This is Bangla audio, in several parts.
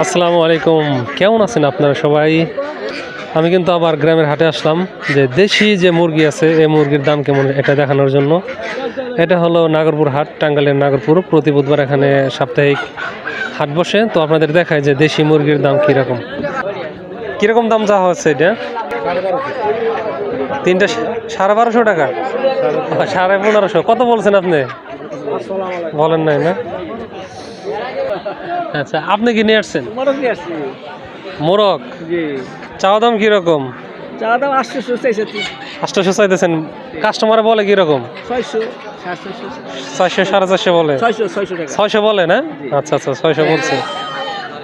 আসসালামু আলাইকুম, কেমন আছেন আপনারা সবাই? আমি কিন্তু আবার গ্রামের হাটে আসলাম যে দেশি যে মুরগি আছে এই মুরগির দাম কেমন এটা দেখানোর জন্য। এটা হলো নাগরপুর হাট, টাঙ্গাইলের নাগরপুর। প্রতি বুধবার এখানে সাপ্তাহিক হাট বসে। তো আপনাদের দেখায় যে দেশি মুরগির দাম কীরকম কীরকম দাম যা হচ্ছে। এটা তিনটা 12,500 টাকা, 15,500। কত বলছেন আপনি? বলেন নাই না? আচ্ছা, আপনি কি নিয়ে আসছেন? মোরগ চাওয়া দাম কিরকম? 800 চাইতেছেন, কাস্টমার বলে কিরকম? 400 450 বলে, 600 বলে না? আচ্ছা আচ্ছা, 600 বলছে।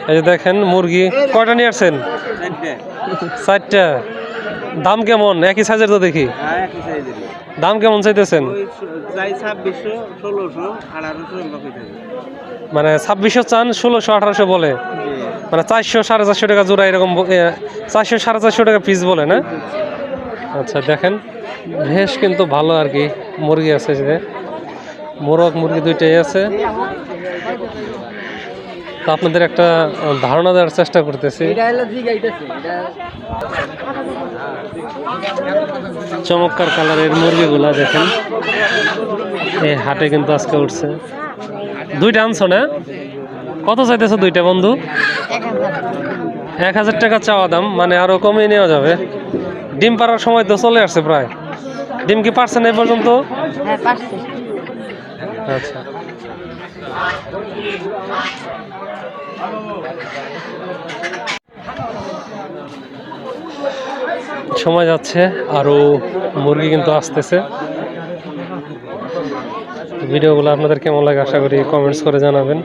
এই যে দেখেন মুরগি কয়টা নিয়ে আসছেন? 4টা। দাম কেমন? একই সাইজের তো দেখি। দাম কেমন চাইতেছেন? মানে 2600 চান, 1600 1800 বলে, মানে 400 450 টাকা জোড়া এরকম, 400 450 টাকা পিস বলে না? আচ্ছা দেখেন, বেশ কিন্তু ভালো আর কি মুরগি আছে, যে মোরগ মুরগি দুইটাই আছে। তো আপনাদের একটা ধারণা দেওয়ার চেষ্টা করতেছি। চমৎকার কালারের মুরগিগুলা দেখেন, এই হাটে কিন্তু আজকে উঠছে। দুইটা আনছো না? কত চাইতেছো দুইটা বন্ধু? 1000 টাকা চাওয়া দাম, মানে আরো কমিয়ে নেওয়া যাবে। ডিম পাড়ার সময় তো চলে আসছে প্রায়। ডিম কি পারছেন এই পর্যন্ত? আচ্ছা, সময় যাচ্ছে, আরো মুরগি কিন্তু আসতেছে। ভিডিওগুলো আপনাদের কেমন লাগে আশা করি কমেন্টস করে জানাবেন।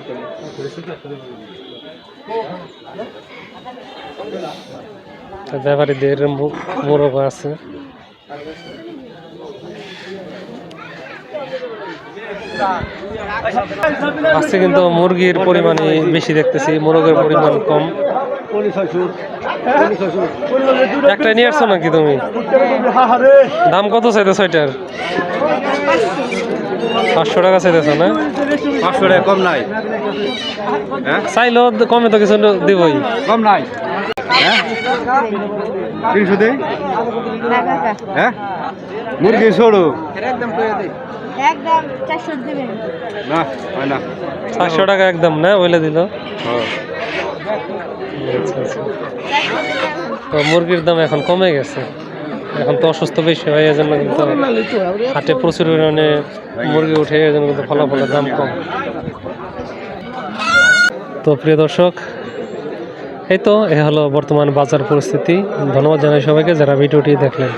ব্যাপারীদের মোরগ আছে। আজকে কিন্তু মুরগির পরিমাণই বেশি দেখতেছি, মোরগের পরিমাণ কম। একটা নিয়ে আসছো নাকি তুমি? দাম কত চাইতেছ এটার? 500 টাকা চাইতেছ না? 500 টাকা কম নাই। চাইলেও কমে তো কিছু দিবই, কম নাই। 300 দেই। হ্যাঁ, মুরগি ছোড়ো একদম 400 দিবেন না, হয় না। 500 টাকা একদম না বলে দিল। তো মুরগির দাম এখন কমে গেছে, এখন তো অসুস্থ বেশি হয়, এই জন্য কিন্তু হাটে প্রচুর পরিমাণে মুরগি উঠে, এই জন্য কিন্তু ফলাফলের দাম কম। তো প্রিয় দর্শক, এই তো এ হলো বর্তমান বাজার পরিস্থিতি। ধন্যবাদ জানাই সবাইকে যারা ভিডিওটি দেখলেন।